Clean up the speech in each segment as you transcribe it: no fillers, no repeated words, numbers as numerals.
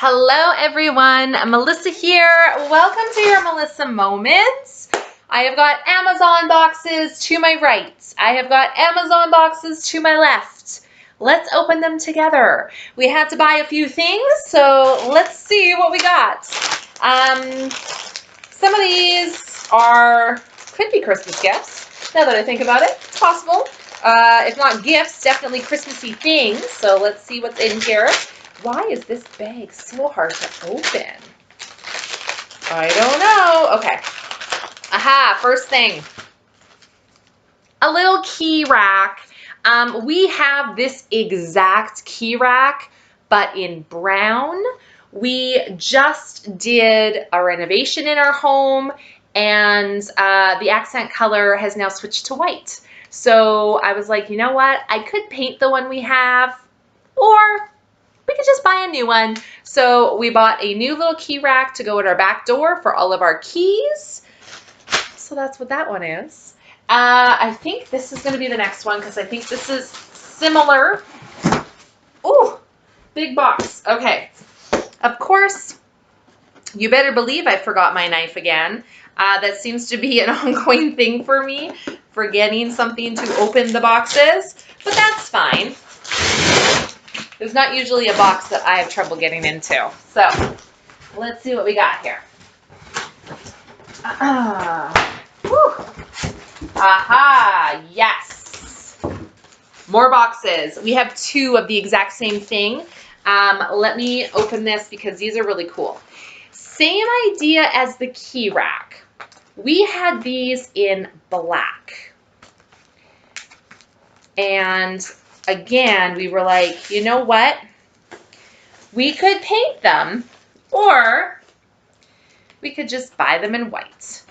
Hello everyone, Melissa here. Welcome to your Melissa Moments. I have got Amazon boxes to my right. I have got Amazon boxes to my left. Let's open them together. We had to buy a few things, so let's see what we got. Some of these could be Christmas gifts. Now that I think about it, it's possible. If not gifts, definitely Christmassy things. So let's see what's in here. Why is this bag so hard to open? I don't know. Okay. Aha, first thing. A little key rack. We have this exact key rack, but in brown. We just did a renovation in our home, and the accent color has now switched to white. So I was like, you know what? I could paint the one we have, or we could just buy a new one. So we bought a new little key rack to go at our back door for all of our keys. So that's what that one is. I think this is going to be the next one because I think this is similar. Ooh, big box. Okay. Of course, you better believe I forgot my knife again. That seems to be an ongoing thing for me, forgetting something to open the boxes, but that's fine. There's not usually a box that I have trouble getting into. So let's see what we got here. Aha, yes. More boxes. We have two of the exact same thing. Let me open this because these are really cool. Same idea as the key rack. We had these in black. And again, we were like, you know what? We could paint them, or we could just buy them in white.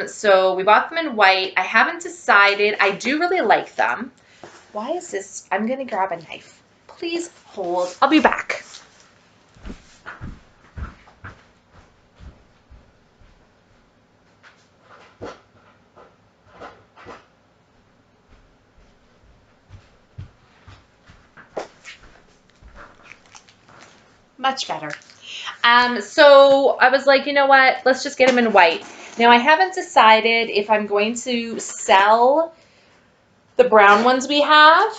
So we bought them in white. I haven't decided. I do really like them. Why is this? I'm going to grab a knife. Please hold. I'll be back. Much better. So I was like, you know what? Let's just get them in white. Now I haven't decided if I'm going to sell the brown ones we have,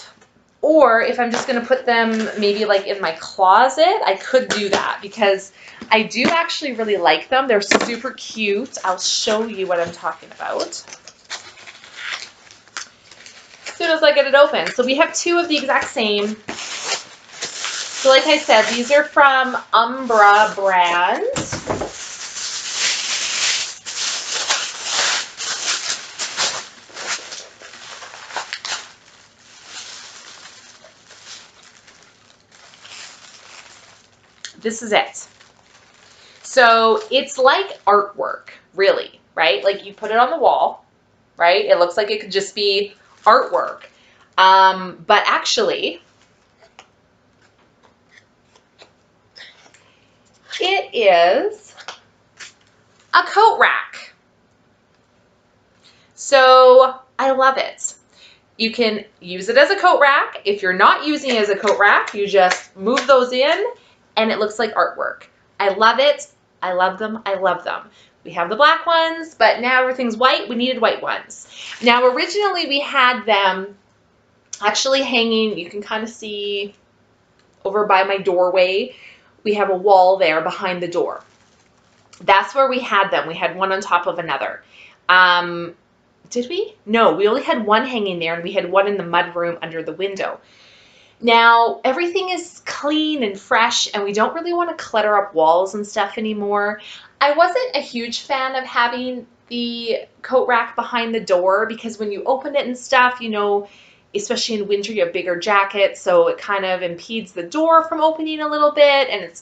or if I'm just going to put them maybe like in my closet. I could do that because I do actually really like them. They're super cute. I'll show you what I'm talking about as soon as I get it open. So we have two of the exact same. So like I said, these are from Umbra brand. This is it. So it's like artwork, really, right? Like you put it on the wall, right? It looks like it could just be artwork. But actually, it is a coat rack. So I love it. You can use it as a coat rack. If you're not using it as a coat rack, you just move those in and it looks like artwork. I love it. I love them. I love them. We have the black ones, but now everything's white. We needed white ones. Now, originally we had them actually hanging. You can kind of see over by my doorway. We have a wall there behind the door. That's where we had them. We had one on top of another. Did we? No, we only had one hanging there, and we had one in the mud room under the window. Now, everything is clean and fresh, and we don't really want to clutter up walls and stuff anymore. I wasn't a huge fan of having the coat rack behind the door because when you open it and stuff, you know, especially in winter, you have bigger jackets, so it kind of impedes the door from opening a little bit, and it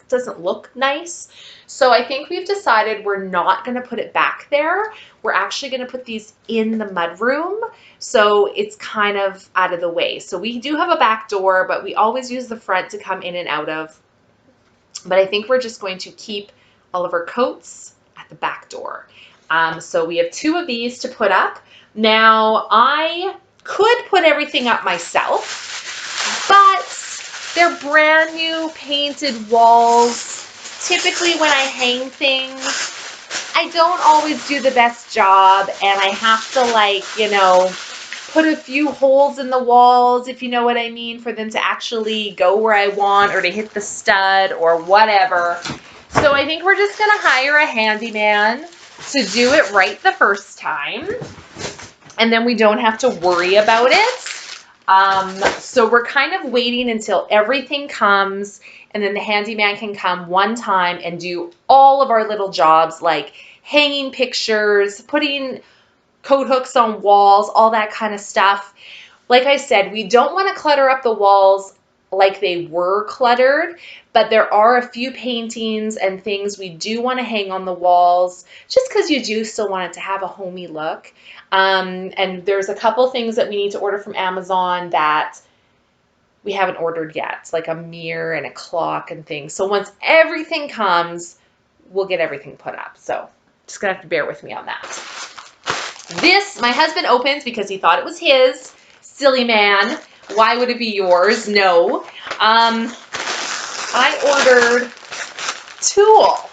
doesn't look nice. So I think we've decided we're not going to put it back there. We're actually going to put these in the mudroom, so it's kind of out of the way. So we do have a back door, but we always use the front to come in and out of. But I think we're just going to keep all of our coats at the back door. So we have two of these to put up. Now, I could put everything up myself, but They're brand new painted walls. Typically when I hang things, I don't always do the best job, and I have to, like, you know, put a few holes in the walls, if you know what I mean, for them to actually go where I want or to hit the stud or whatever. So I think we're just going to hire a handyman to do it right the first time, and then we don't have to worry about it. So we're kind of waiting until everything comes, and then the handyman can come one time and do all of our little jobs, like hanging pictures, putting coat hooks on walls, all that kind of stuff. Like I said, we don't want to clutter up the walls like they were cluttered, but there are a few paintings and things we do want to hang on the walls, just because you do still want it to have a homey look. And there's a couple things that we need to order from Amazon that we haven't ordered yet, like a mirror and a clock and things. So once everything comes, we'll get everything put up. So just gonna have to bear with me on that. This, my husband opens because he thought it was his. Silly man. Why would it be yours? No. I ordered tulle.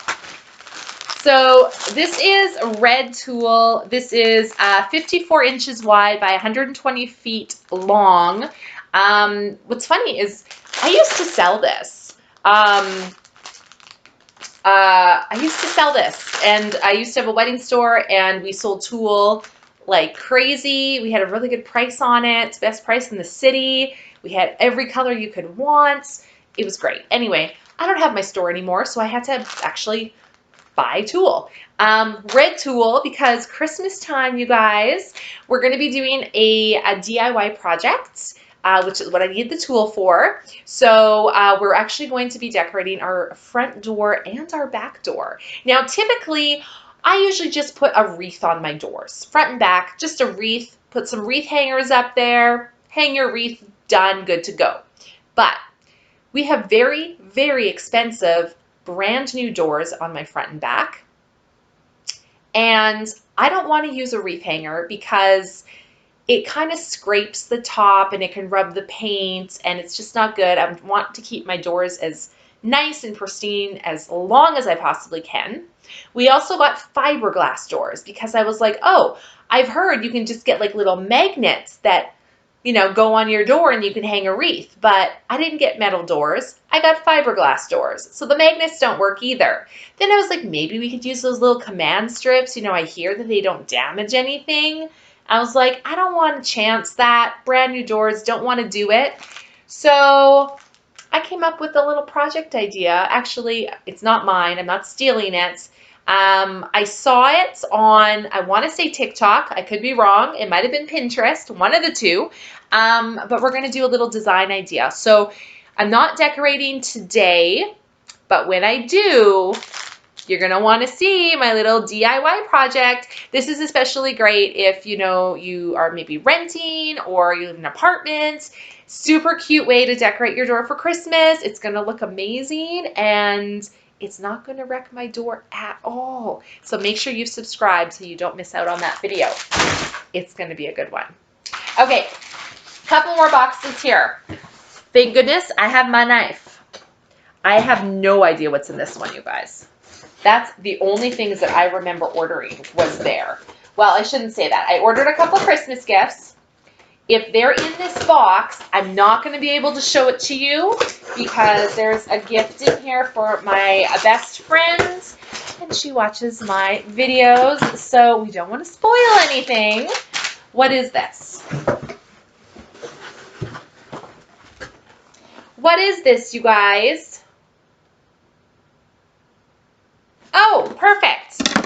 So this is red tulle. This is 54 inches wide by 120 feet long. What's funny is I used to sell this. I used to sell this, and I used to have a wedding store, and we sold tulle like crazy. We had a really good price on it, best price in the city. We had every color you could want. It was great. Anyway, I don't have my store anymore, so I had to actually buy tulle. Red tulle, because Christmas time, you guys, we're going to be doing a DIY project, which is what I need the tulle for. So we're actually going to be decorating our front door and our back door. Now, typically, I usually just put a wreath on my doors, front and back, just a wreath, put some wreath hangers up there, hang your wreath, done, good to go. But we have very, very expensive brand new doors on my front and back. And I don't want to use a wreath hanger because it kind of scrapes the top and it can rub the paint, and it's just not good. I want to keep my doors as nice and pristine as long as I possibly can. We also got fiberglass doors because I was like, oh, I've heard you can just get like little magnets that, you know, go on your door and you can hang a wreath. But I didn't get metal doors. I got fiberglass doors. So the magnets don't work either. Then I was like, maybe we could use those little command strips. You know, I hear that they don't damage anything. I was like, I don't want to chance that. Brand new doors, don't want to do it. So I came up with a little project idea. Actually, it's not mine. I'm not stealing it. I saw it on, I want to say TikTok. I could be wrong. It might have been Pinterest, one of the two. But we're going to do a little design idea. So I'm not decorating today, but when I do, you're going to want to see my little DIY project. This is especially great if, you know, you are maybe renting or you live in an apartment. Super cute way to decorate your door for Christmas. It's going to look amazing, and it's not going to wreck my door at all. So make sure you subscribe so you don't miss out on that video. It's going to be a good one. Okay, couple more boxes here. Thank goodness I have my knife. I have no idea what's in this one, you guys. That's the only things that I remember ordering was there. Well, I shouldn't say that. I ordered a couple Christmas gifts. If they're in this box, I'm not going to be able to show it to you because there's a gift in here for my best friend, and she watches my videos, so we don't want to spoil anything. What is this? What is this, you guys? Oh, perfect.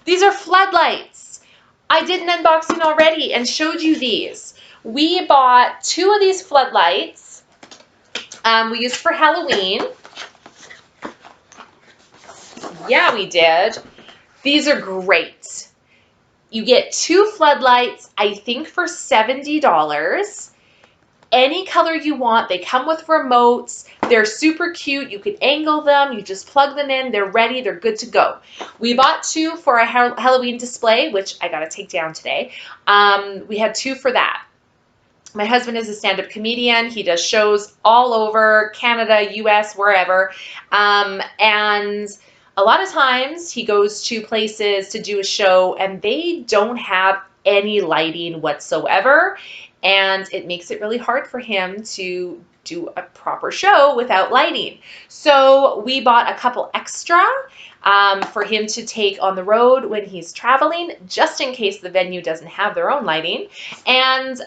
These are floodlights. I did an unboxing already and showed you these. We bought 2 of these floodlights. We used for Halloween. Yeah, we did. These are great. You get 2 floodlights, I think for $70. Any color you want. They come with remotes. They're super cute. You can angle them. You just plug them in. They're ready. They're good to go. We bought 2 for a Halloween display, which I got to take down today. We had 2 for that. My husband is a stand-up comedian. He does shows all over Canada, US, wherever. And a lot of times he goes to places to do a show and they don't have any lighting whatsoever. And it makes it really hard for him to do a proper show without lighting. So we bought a couple extra for him to take on the road when he's traveling, just in case the venue doesn't have their own lighting. And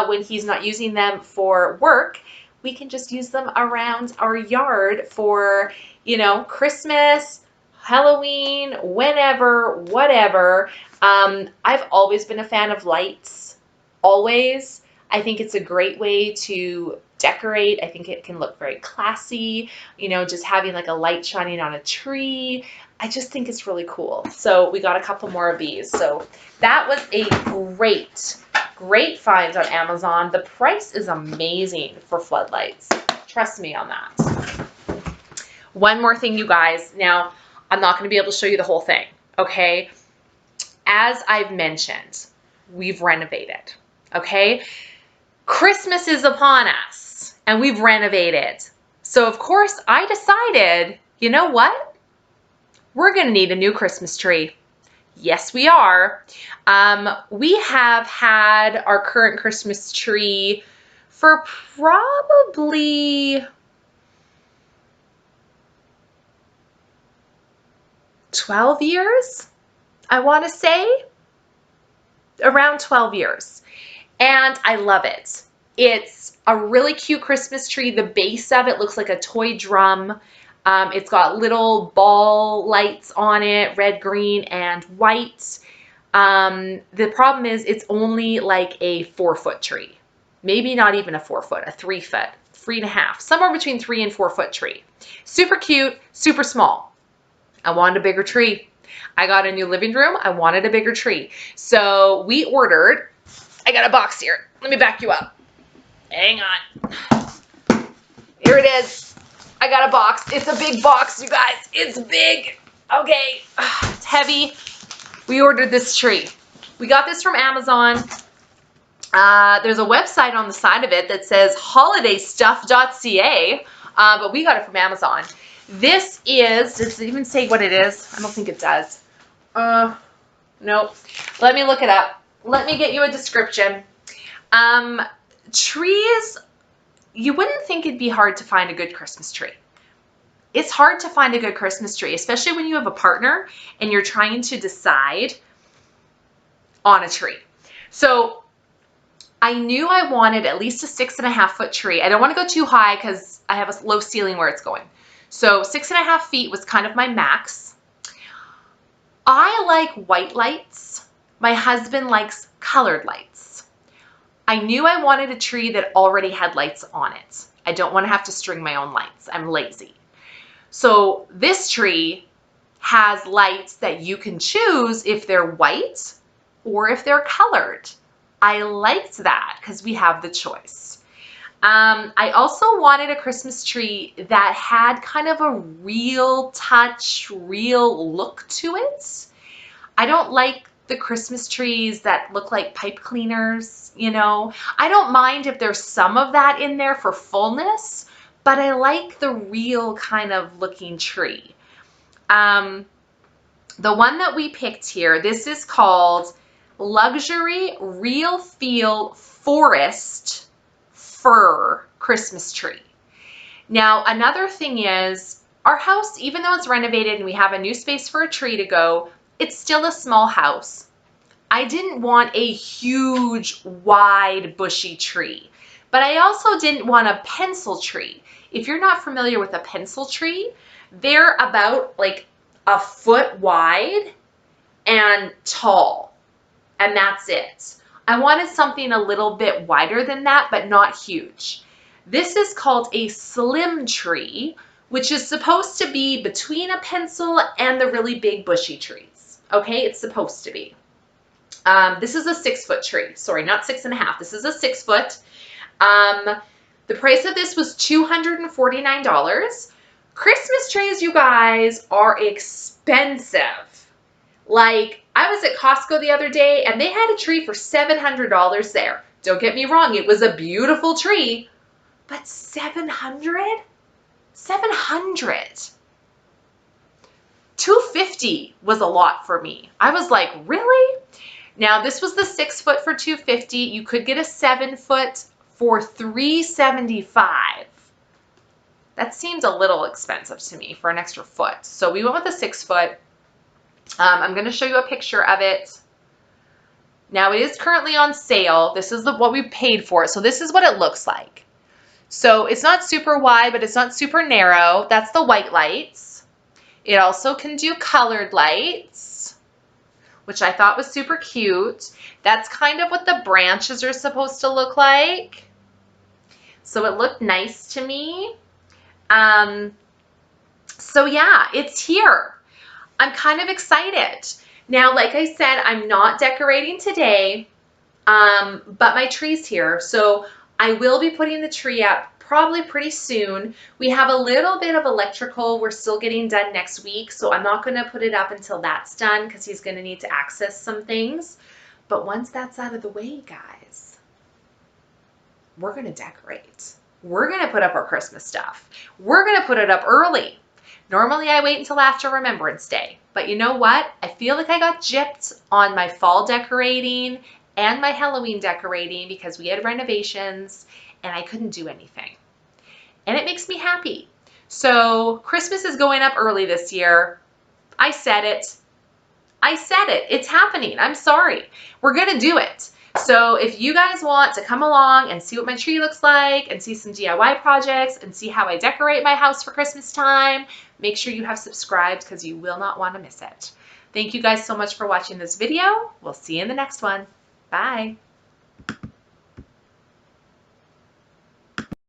when he's not using them for work, we can just use them around our yard for, you know, Christmas, Halloween, whenever, whatever. I've always been a fan of lights, always. I think it's a great way to decorate. I think it can look very classy, you know, just having like a light shining on a tree. I just think it's really cool. So we got a couple more of these. So that was a great find on Amazon. The price is amazing for floodlights. Trust me on that. One more thing, you guys. Now, I'm not going to be able to show you the whole thing, okay? As I've mentioned, we've renovated, okay? Christmas is upon us, and we've renovated. So, of course, I decided, you know what? We're going to need a new Christmas tree. Yes, we are. We have had our current Christmas tree for probably 12 years, I want to say. Around 12 years. And I love it. It's a really cute Christmas tree. The base of it looks like a toy drum. It's got little ball lights on it, red, green, and white. The problem is it's only like a 4-foot tree. Maybe not even a 4-foot, a 3-foot, 3.5, somewhere between 3 and 4-foot tree. Super cute, super small. I wanted a bigger tree. I got a new living room. I wanted a bigger tree. So we ordered, I got a box here. Let me back you up. Hang on. Here it is. I got a box. It's a big box, you guys. It's big. Okay. It's heavy. We ordered this tree. We got this from Amazon. There's a website on the side of it that says holidaystuff.ca, but we got it from Amazon. This is, does it even say what it is? I don't think it does. Nope. Let me look it up. Let me get you a description. Trees, you wouldn't think it'd be hard to find a good Christmas tree. It's hard to find a good Christmas tree, especially when you have a partner and you're trying to decide on a tree. So I knew I wanted at least a 6.5-foot tree. I don't want to go too high because I have a low ceiling where it's going. So 6.5 feet was kind of my max. I like white lights. My husband likes colored lights. I knew I wanted a tree that already had lights on it. I don't want to have to string my own lights. I'm lazy. So this tree has lights that you can choose if they're white or if they're colored. I liked that because we have the choice. I also wanted a Christmas tree that had kind of a real touch, real look to it. I don't like the Christmas trees that look like pipe cleaners, you know. I don't mind if there's some of that in there for fullness, but I like the real kind of looking tree. The one that we picked here, this is called Luxury Real Feel Forest Fir Christmas Tree. Now, another thing is our house, even though it's renovated and we have a new space for a tree to go, it's still a small house. I didn't want a huge, wide, bushy tree, but I also didn't want a pencil tree. If you're not familiar with a pencil tree, they're about like a foot wide and tall, and that's it. I wanted something a little bit wider than that, but not huge. This is called a slim tree, which is supposed to be between a pencil and the really big bushy trees. Okay, it's supposed to be. This is a 6-foot tree. Sorry, not 6.5. This is a 6-foot. The price of this was $249. Christmas trees, you guys, are expensive. Like, I was at Costco the other day and they had a tree for $700 there. Don't get me wrong, it was a beautiful tree, but 700? 700. 250 was a lot for me. I was like, really? Now this was the 6 foot for 250. You could get a 7 foot for 375. That seemed a little expensive to me for an extra foot. So we went with a 6 foot. I'm going to show you a picture of it. Now it is currently on sale. This is what we paid for it. So this is what it looks like. So it's not super wide, but it's not super narrow. That's the white lights. It also can do colored lights, which I thought was super cute. That's kind of what the branches are supposed to look like. So it looked nice to me. So yeah, it's here. I'm kind of excited. Now, like I said, I'm not decorating today, but my tree's here. So I will be putting the tree up probably pretty soon. We have a little bit of electrical we're still getting done next week, so I'm not going to put it up until that's done because he's going to need to access some things. But once that's out of the way, guys, we're going to decorate. We're going to put up our Christmas stuff. We're going to put it up early. Normally I wait until after Remembrance Day, but you know what? I feel like I got gypped on my fall decorating and my Halloween decorating because we had renovations and I couldn't do anything. And it makes me happy. So Christmas is going up early this year. I said it. I said it. It's happening. I'm sorry. We're going to do it. So if you guys want to come along and see what my tree looks like and see some DIY projects and see how I decorate my house for Christmas time, make sure you have subscribed because you will not want to miss it. Thank you guys so much for watching this video. We'll see you in the next one. Bye.